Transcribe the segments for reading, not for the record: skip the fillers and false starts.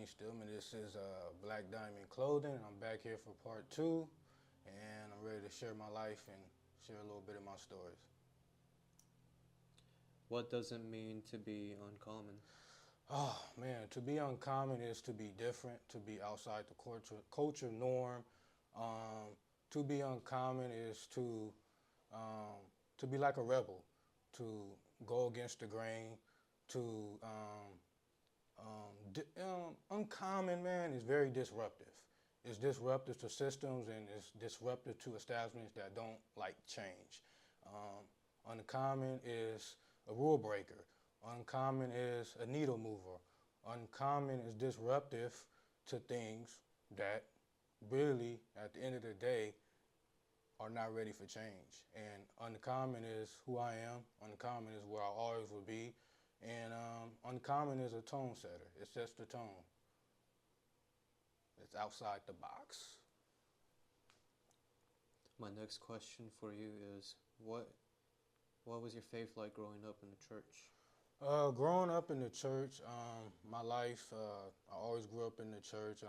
Stillman. This is Black Diamond Clothing, and I'm back here for part two, and I'm ready to share my life and share a little bit of my stories. What does it mean to be uncommon? Oh man, to be uncommon is to be different, to be outside the culture norm. Um, to be uncommon is to be like a rebel, to go against the grain, to uncommon, man, is very disruptive. It's disruptive to systems and it's disruptive to establishments that don't like change. Um, uncommon is a rule breaker. Uncommon is a needle mover. Uncommon is disruptive to things that really, at the end of the day, are not ready for change. And uncommon is who I am. Uncommon is where I always will be. And uncommon is a tone setter. It sets the tone. It's outside the box. My next question for you is what was your faith like growing up in the church? Growing up in the church, my life, I always grew up in the church.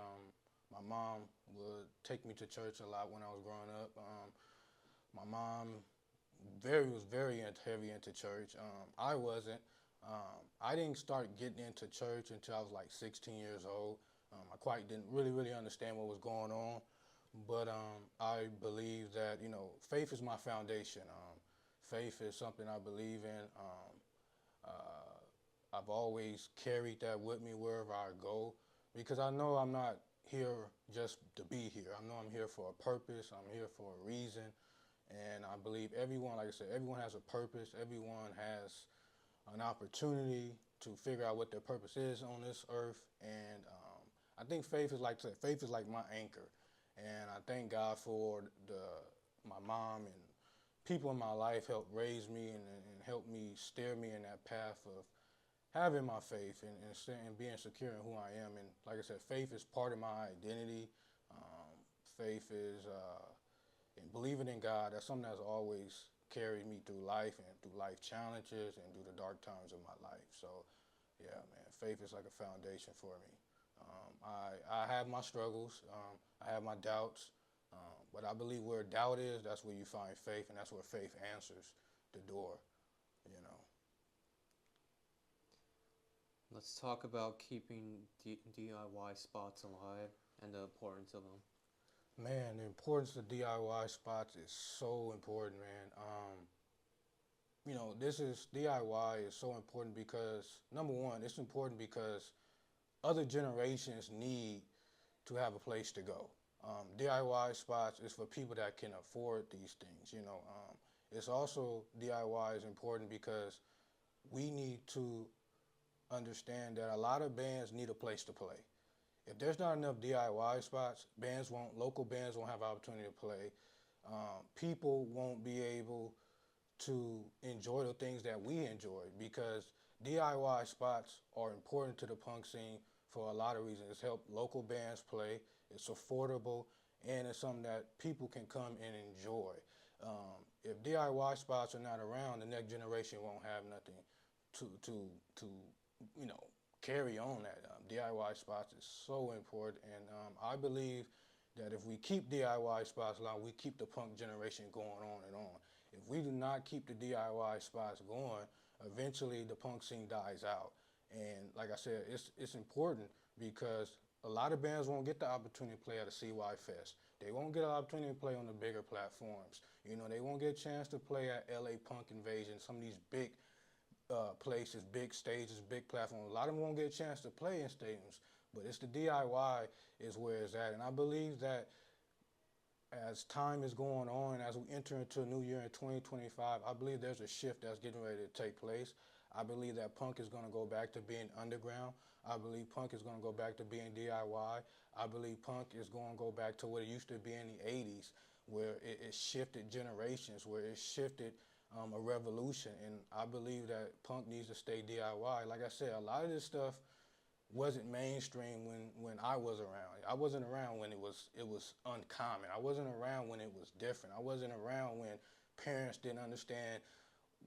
My mom would take me to church a lot when I was growing up. My mom was very heavy into church. I wasn't. I didn't start getting into church until I was like 16 years old. I quite didn't really understand what was going on, but I believe that faith is my foundation. Faith is something I believe in. I've always carried that with me wherever I go because I know I'm not here just to be here. I know I'm here for a purpose. I'm here for a reason. And I believe everyone, like I said, everyone has a purpose. Everyone has an opportunity to figure out what their purpose is on this earth. And I think faith is like my anchor. And I thank God for my mom and people in my life helped raise me and help me steer me in that path of having my faith and being secure in who I am. And like I said, faith is part of my identity. Faith is and believing in God. That's something that's always carried me through life and through life challenges and through the dark times of my life. So, yeah, man, faith is like a foundation for me. I have my struggles. I have my doubts. But I believe where doubt is, that's where you find faith, and that's where faith answers the door, you know. Let's talk about keeping DIY spots alive and the importance of them. Man, the importance of DIY spots is so important, man. DIY is so important because number one, it's important because other generations need to have a place to go. DIY spots is for people that can afford these things. It's also DIY is important because we need to understand that a lot of bands need a place to play. If there's not enough DIY spots, local bands won't have opportunity to play. People won't be able to enjoy the things that we enjoy because DIY spots are important to the punk scene for a lot of reasons. It's helped local bands play, it's affordable, and it's something that people can come and enjoy. If DIY spots are not around, the next generation won't have nothing to carry on that. DIY spots is so important, and I believe that if we keep DIY spots alive, we keep the punk generation going on and on. If we do not keep the DIY spots going, eventually the punk scene dies out. And like I said, it's important because a lot of bands won't get the opportunity to play at a CY Fest. They won't get an opportunity to play on the bigger platforms. They won't get a chance to play at LA Punk Invasion, some of these big places, big stages, big platforms. A lot of them won't get a chance to play in stadiums, but it's the DIY is where it's at. And I believe that as time is going on, as we enter into a new year in 2025, I believe there's a shift that's getting ready to take place. I believe that punk is going to go back to being underground. I believe punk is going to go back to being DIY. I believe punk is going to go back to what it used to be in the 80s, where it shifted generations, where it shifted a revolution. And I believe that punk needs to stay DIY. Like I said, a lot of this stuff wasn't mainstream when I was around. I wasn't around when it was uncommon. I wasn't around when it was different. I wasn't around when parents didn't understand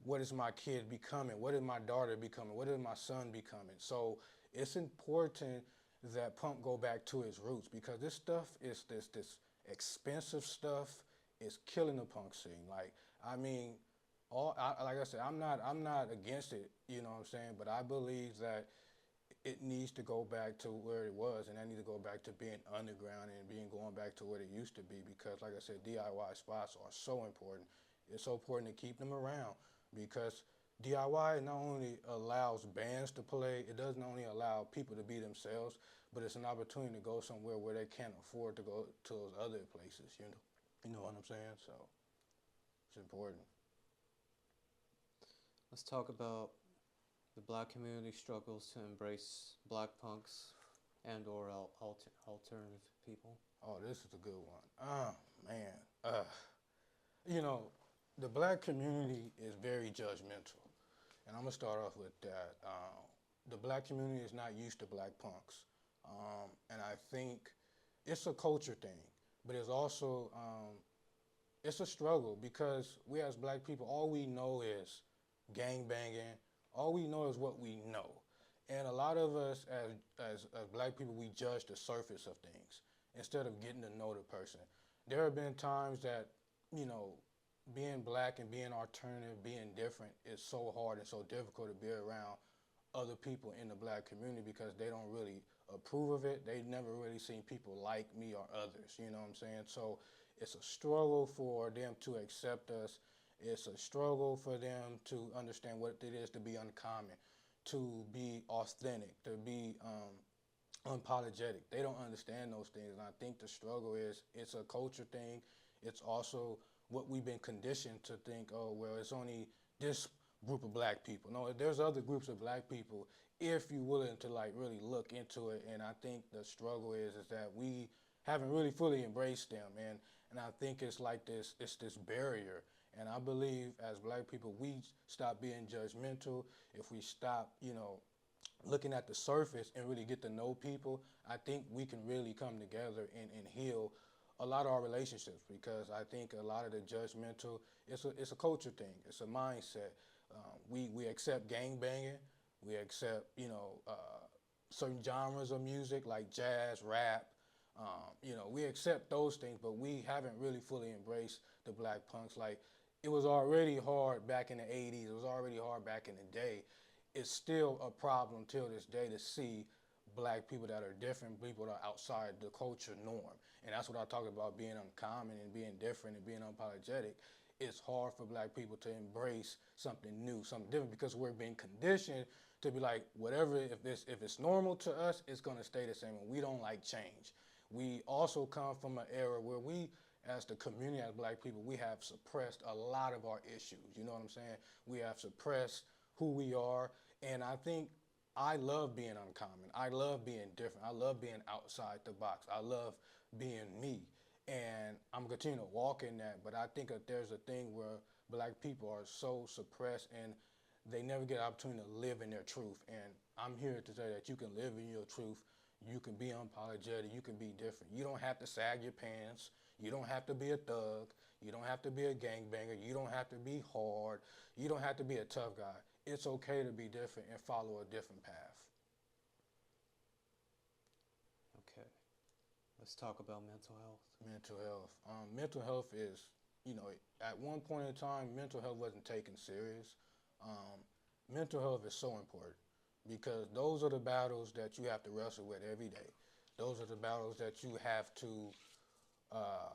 what is my kid becoming, what is my daughter becoming, what is my son becoming. So it's important that punk go back to its roots because this stuff is this expensive stuff is killing the punk scene. Like I mean, like I said, I'm not against it. You know what I'm saying? But I believe that it needs to go back to where it was, and I need to go back to being underground and being going back to what it used to be. Because, like I said, DIY spots are so important. It's so important to keep them around because DIY not only allows bands to play, it doesn't only allow people to be themselves, but it's an opportunity to go somewhere where they can't afford to go to those other places. You know what I'm saying? So it's important. Let's talk about the black community struggles to embrace black punks and or alternative people. Oh, this is a good one. Man. You know, the black community is very judgmental. And I'm going to start off with that. The black community is not used to black punks. And I think it's a culture thing, but it's also, it's a struggle because we as black people, all we know is gang banging. All we know is what we know. And a lot of us as black people, we judge the surface of things instead of getting to know the person. There have been times that, you know, being black and being alternative, being different is so hard and so difficult to be around other people in the black community because they don't really approve of it. They've never really seen people like me or others, you know what I'm saying? So it's a struggle for them to accept us. It's a struggle for them to understand what it is to be uncommon, to be authentic, to be unapologetic. They don't understand those things. And I think the struggle is it's a culture thing. It's also what we've been conditioned to think, oh, well, it's only this group of black people. No, there's other groups of black people if you're willing to like really look into it. And I think the struggle is that we haven't really fully embraced them. And I think it's like it's this barrier. And I believe as black people, we stop being judgmental. If we stop, you know, looking at the surface and really get to know people, I think we can really come together and heal a lot of our relationships because I think a lot of the judgmental, it's a culture thing. It's a mindset. We accept gang banging. We accept, you know, certain genres of music like jazz, rap. You know, we accept those things, but we haven't really fully embraced the black punks. Like, it was already hard back in the 80s. It was already hard back in the day. It's still a problem till this day to see black people that are different, people that are outside the culture norm. And that's what I talk about being uncommon and being different and being unapologetic. It's hard for black people to embrace something new, something different, because we're being conditioned to be like, whatever, if it's normal to us, it's gonna stay the same, and we don't like change. We also come from an era where we, as the community, as black people, we have suppressed a lot of our issues. You know what I'm saying? We have suppressed who we are, and I think I love being uncommon. I love being different. I love being outside the box. I love being me, and I'm continuing to walk in that. But I think that there's a thing where black people are so suppressed and they never get an opportunity to live in their truth. And I'm here to say that you can live in your truth. You can be unapologetic. You can be different. You don't have to sag your pants. You don't have to be a thug. You don't have to be a gangbanger. You don't have to be hard. You don't have to be a tough guy. It's okay to be different and follow a different path. Okay, let's talk about mental health. Mental health. Mental health is, you know, at one point in time, mental health wasn't taken serious. Mental health is so important because those are the battles that you have to wrestle with every day. Those are the battles that you have to uh,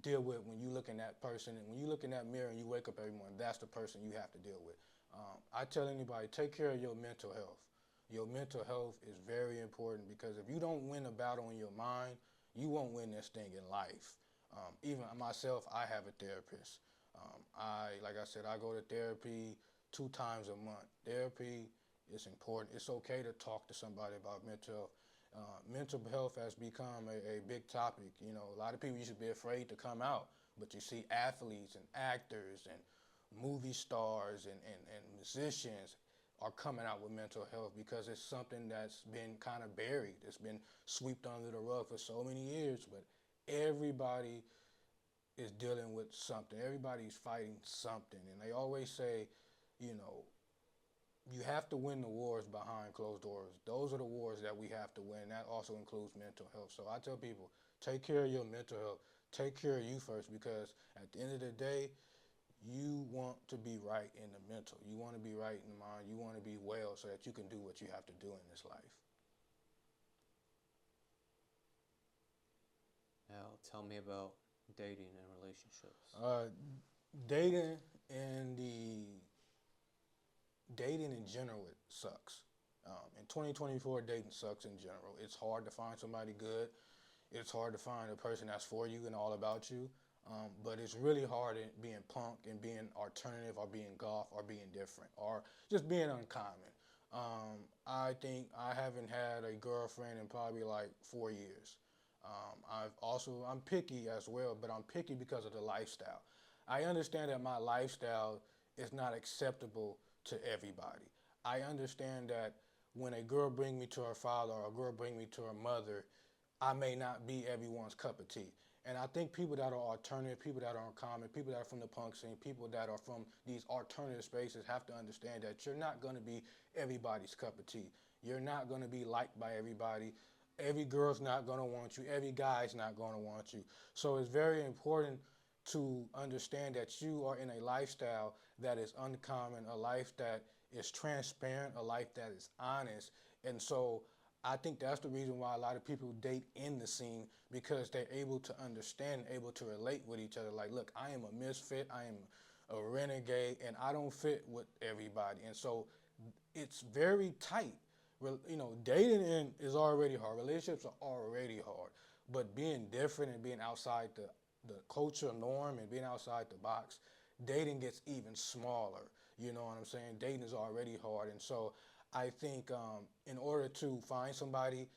deal with when you look in that person. And when you look in that mirror and you wake up every morning, that's the person you have to deal with. I tell anybody, take care of your mental health. Your mental health is very important because if you don't win a battle in your mind, you won't win this thing in life. Even myself, I have a therapist. Like I said, I go to therapy 2 times a month. Therapy is important. It's okay to talk to somebody about mental health. Mental health has become a big topic. You know, a lot of people used to be afraid to come out, but you see athletes and actors and movie stars and musicians are coming out with mental health because it's something that's been kind of buried. It's been swept under the rug for so many years, but everybody is dealing with something. Everybody's fighting something. And they always say, you know, you have to win the wars behind closed doors. Those are the wars that we have to win. That also includes mental health. So I tell people, take care of your mental health. Take care of you first, because at the end of the day, you want to be right in the mental. You want to be right in the mind. You want to be well so that you can do what you have to do in this life. Now, tell me about dating and relationships. Dating and dating in general, it sucks. In 2024, dating sucks in general. It's hard to find somebody good. It's hard to find a person that's for you and all about you. But it's really hard in being punk and being alternative or being goth or being different or just being uncommon. I think I haven't had a girlfriend in probably like 4 years. I'm picky as well, but I'm picky because of the lifestyle. I understand that my lifestyle is not acceptable to everybody. I understand that when a girl bring me to her father or a girl bring me to her mother, I may not be everyone's cup of tea. And I think people that are alternative, people that are uncommon, people that are from the punk scene, people that are from these alternative spaces have to understand that you're not going to be everybody's cup of tea. You're not going to be liked by everybody. Every girl's not going to want you. Every guy's not going to want you. So it's very important to understand that you are in a lifestyle that is uncommon, a life that is transparent, a life that is honest. And so I think that's the reason why a lot of people date in the scene, because they're able to understand, able to relate with each other. Like, look, I am a misfit, I am a renegade, and I don't fit with everybody. And so it's very tight. Dating is already hard. Relationships are already hard. But being different and being outside the culture norm and being outside the box, dating gets even smaller. You know what I'm saying? Dating is already hard. And so I think in order to find somebody,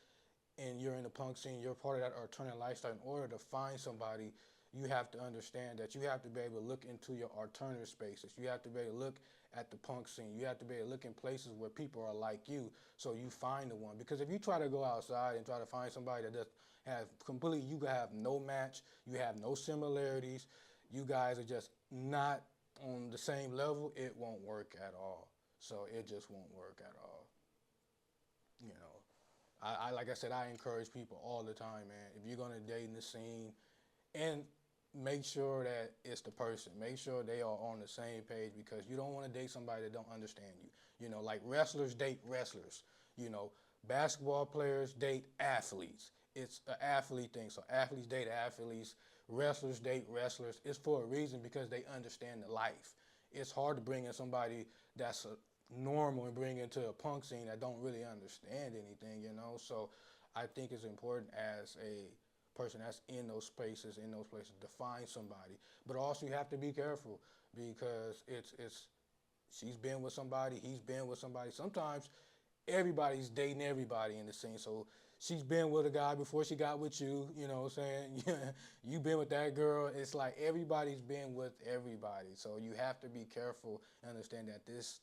and you're in the punk scene, you're part of that alternative lifestyle, in order to find somebody, you have to understand that you have to be able to look into your alternative spaces. You have to be able to look at the punk scene. You have to be able to look in places where people are like you, so you find the one. Because if you try to go outside and try to find somebody that does have completely, you have no match, you have no similarities, you guys are just not on the same level, it won't work at all. So it just won't work at all. You know, I like I said, I encourage people all the time, man. If you're gonna date in the scene, and make sure that it's the person. Make sure they are on the same page, because you don't want to date somebody that don't understand you. Like wrestlers date wrestlers. Basketball players date athletes. It's an athlete thing. So athletes date athletes. Wrestlers date wrestlers. It's for a reason, because they understand the life. It's hard to bring in somebody that's normal and bring into a punk scene that don't really understand anything. So I think it's important as a person that's in those places to find somebody. But also you have to be careful, because she's been with somebody, he's been with somebody. Sometimes everybody's dating everybody in the scene. So she's been with a guy before she got with you, you know what I'm saying? You've been with that girl. It's like everybody's been with everybody. So you have to be careful and understand that this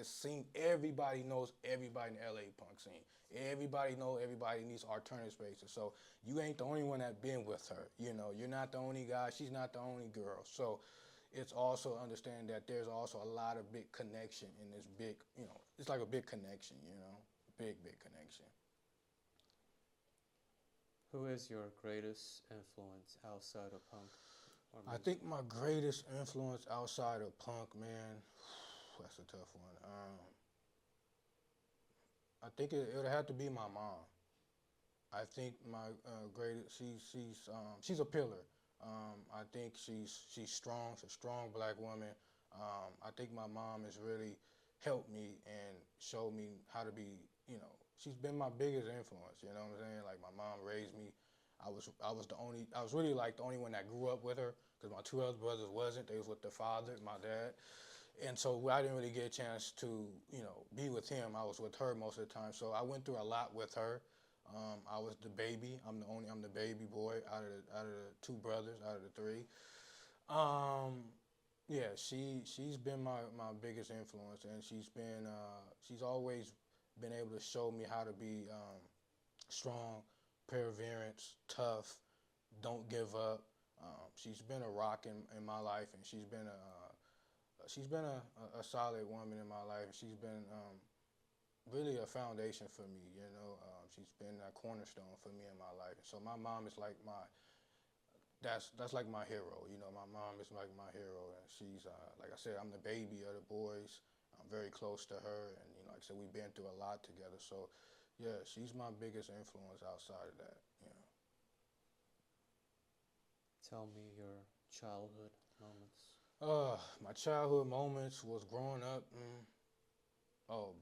scene, everybody knows everybody in the LA punk scene. Everybody knows everybody in these alternative spaces. So you ain't the only one that been with her. You're not the only guy. She's not the only girl. So it's also understanding that there's also a lot of big connection in this big, it's like a big connection, big connection. Who is your greatest influence outside of punk or I music? think my greatest influence outside of punk, man, that's a tough one. I think it would have to be my mom. I think my greatest, she's a pillar. I think she's strong. She's a strong black woman. I think my mom has really helped me and showed me how to be. She's been my biggest influence. You know what I'm saying? Like, my mom raised me. I was really like the only one that grew up with her, because my two other brothers wasn't. They was with their father, my dad. And so I didn't really get a chance to, be with him. I was with her most of the time. So I went through a lot with her. I was the baby. I'm the baby boy out of the two brothers, out of the three. Yeah, she's been my biggest influence, and she's always been able to show me how to be strong, perseverance, tough, don't give up. She's been a rock in my life, and she's been she's been a solid woman in my life. She's been really a foundation for me. You know, she's been a cornerstone for me in my life. So my mom is like my that's like my hero. You know, my mom is like my hero, and she's like I said, I'm the baby of the boys. I'm very close to her, and you know, like I said, we've been through a lot together. So, yeah, she's my biggest influence outside of that. You know. Tell me your childhood moments. My childhood moments was growing up. Oh,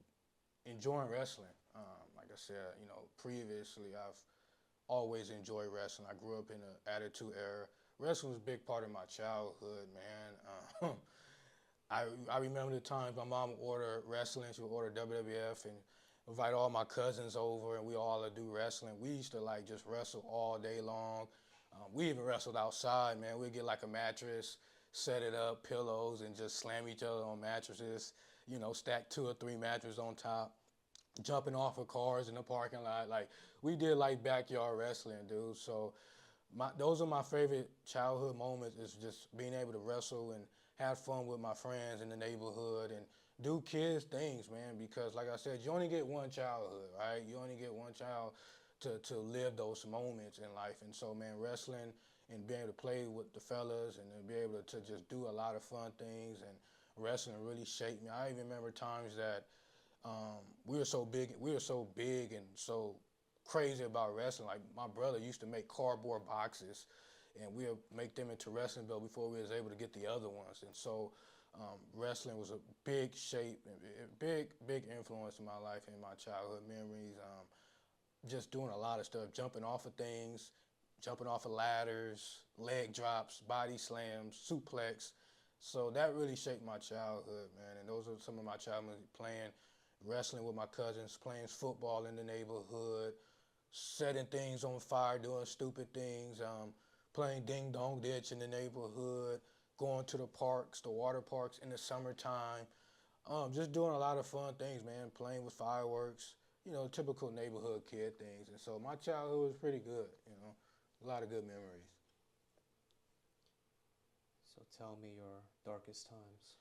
enjoying wrestling. Like I said, you know, previously I've always enjoyed wrestling. I grew up in the Attitude Era. Wrestling was a big part of my childhood, man. I remember the times my mom would order wrestling. She would order WWF and invite all my cousins over, and we all would do wrestling. We used to like just wrestle all day long. We even wrestled outside, man. We'd get like a mattress, set it up, pillows, and just slam each other on mattresses. You know, stack 2 or 3 mattresses on top, jumping off of cars in the parking lot. Like we did like backyard wrestling, dude. So those are my favorite childhood moments. Is just being able to wrestle and have fun with my friends in the neighborhood and do kids things, man. Because like I said, you only get one childhood, right? You only get one child to live those moments in life. And so, man, wrestling and being able to play with the fellas and then be able to just do a lot of fun things and wrestling really shaped me. I even remember times that we were so big and so crazy about wrestling. Like my brother used to make cardboard boxes, and we'll make them into wrestling belts before we was able to get the other ones. And so, wrestling was a big shape, big influence in my life and my childhood memories. Just doing a lot of stuff, jumping off of things, jumping off of ladders, leg drops, body slams, suplex. So that really shaped my childhood, man. And those are some of my childhood playing wrestling with my cousins, playing football in the neighborhood, setting things on fire, doing stupid things, playing ding dong ditch in the neighborhood, going to the parks, the water parks in the summertime, just doing a lot of fun things, man, playing with fireworks, you know, typical neighborhood kid things. And so my childhood was pretty good, you know, a lot of good memories. So tell me your darkest times.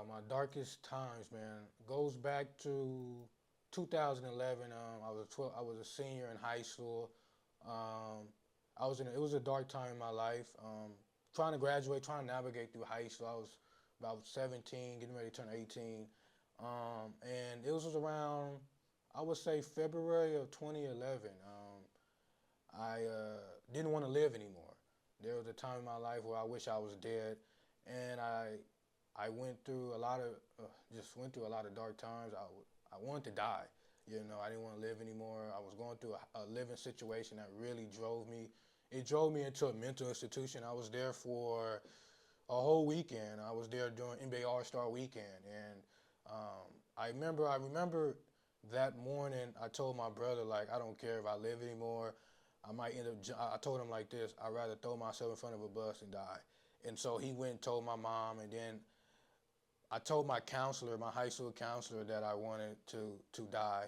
My darkest times, man, goes back to 2011. I was a senior in high school. Um, it was a dark time in my life. Trying to graduate, trying to navigate through high school. I was about 17, getting ready to turn 18. And it was around, I would say February of 2011. I didn't want to live anymore. There was a time in my life where I wish I was dead, and I went through a lot of just went through a lot of dark times. I wanted to die. You know, I didn't want to live anymore. I was going through a living situation that really drove me. It drove me into a mental institution. I was there for a whole weekend. I was there during NBA All-Star weekend, and I remember that morning. I told my brother, like, I don't care if I live anymore. I might end up. I told him like this: I'd rather throw myself in front of a bus and die. And so he went and told my mom, and then I told my counselor, my high school counselor, that I wanted to die,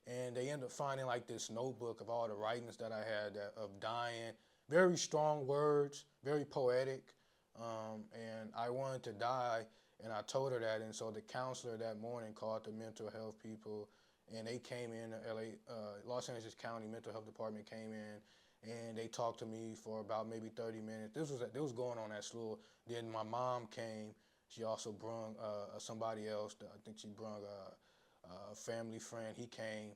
and they ended up finding like this notebook of all the writings that I had of dying. Very strong words, very poetic, and I wanted to die, and I told her that, and so the counselor that morning called the mental health people, and they came in. Los Angeles County Mental Health Department came in, and they talked to me for about maybe 30 minutes. This was going on at school. Then my mom came. She also brung somebody else. I think she brung a family friend. He came,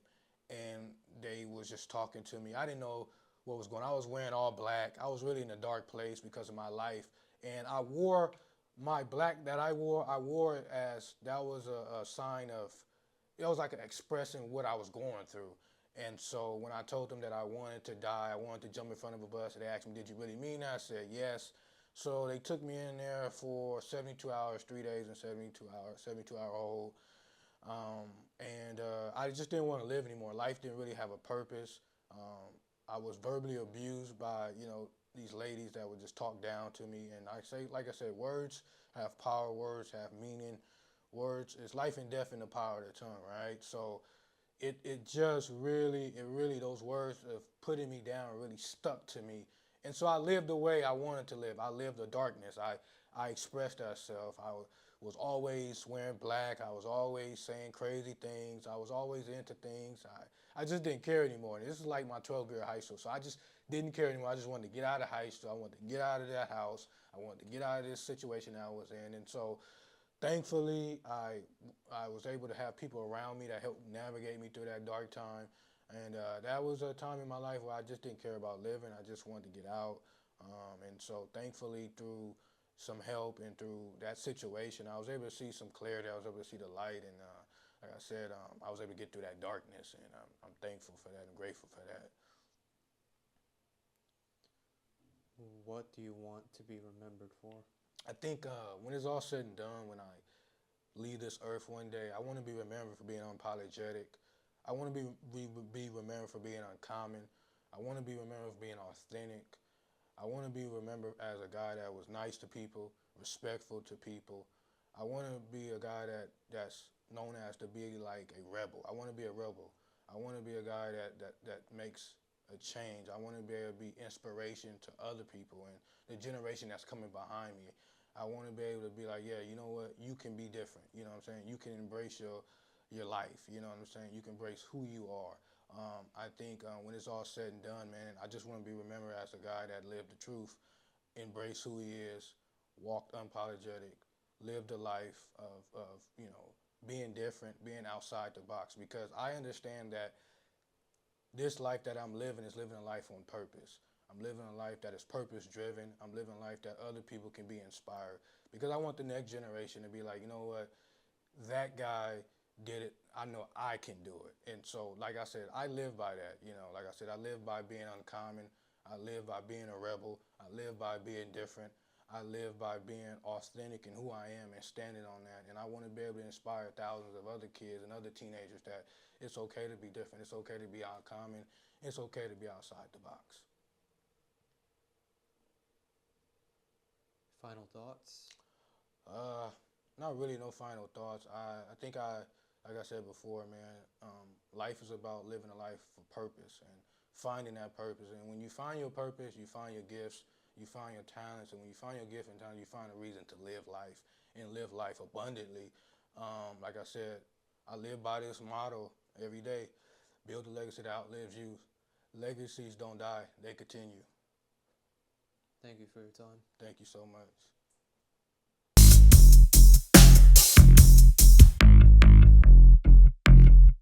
and they was just talking to me. I didn't know what was going on. I was wearing all black. I was really in a dark place because of my life. And I wore my black that I wore it as that was a sign of, it was like expressing what I was going through. And so when I told them that I wanted to die, I wanted to jump in front of a bus, they asked me, did you really mean that? I said, yes. So they took me in there for 72 hours, 3 days and 72-hour hold. I just didn't want to live anymore. Life didn't really have a purpose. I was verbally abused by, you know, these ladies that would just talk down to me. And like I said, words have power, words have meaning. Words, it's life and death in the power of the tongue, right? So it just really, those words of putting me down really stuck to me. And so I lived the way I wanted to live. I lived the darkness. I expressed that self. I was always wearing black. I was always saying crazy things. I was always into things. I just didn't care anymore. And this is like my 12th grade of high school. So I just didn't care anymore. I just wanted to get out of high school. I wanted to get out of that house. I wanted to get out of this situation I was in. And so thankfully, I was able to have people around me that helped navigate me through that dark time. And that was a time in my life where I just didn't care about living. I just wanted to get out. And so thankfully, through some help and through that situation, I was able to see some clarity. I was able to see the light. And like I said, I was able to get through that darkness. And I'm thankful for that and grateful for that. What do you want to be remembered for? I think when it's all said and done, when I leave this earth one day, I want to be remembered for being unapologetic. I want to be remembered for being uncommon. I want to be remembered for being authentic. I want to be remembered as a guy that was nice to people, respectful to people. I want to be a guy that's known as to be like a rebel. I want to be a rebel. I want to be a guy that makes a change. I want to be able to be inspiration to other people and the generation that's coming behind me. I want to be able to be like, yeah, you know what? You can be different. You know what I'm saying? You can embrace your life. You know what I'm saying? You can embrace who you are. I think when it's all said and done, man, I just want to be remembered as a guy that lived the truth, embraced who he is, walked unapologetic, lived a life of being different, being outside the box. Because I understand that this life that I'm living is living a life on purpose. I'm living a life that is purpose driven. I'm living a life that other people can be inspired. Because I want the next generation to be like, you know what, that guy did it. I know I can do it. And so, like I said, I live by that. Like I said, I live by being uncommon. I live by being a rebel. I live by being different. I live by being authentic in who I am and standing on that. And I want to be able to inspire thousands of other kids and other teenagers that it's okay to be different. It's okay to be uncommon. It's okay to be outside the box. Final thoughts? Uh, Not really no final thoughts. I think like I said before, man, life is about living a life for purpose and finding that purpose. And when you find your purpose, you find your gifts, you find your talents. And when you find your gift and talent, you find a reason to live life and live life abundantly. Like I said, I live by this motto every day. Build a legacy that outlives you. Legacies don't die, they continue. Thank you for your time. Thank you so much.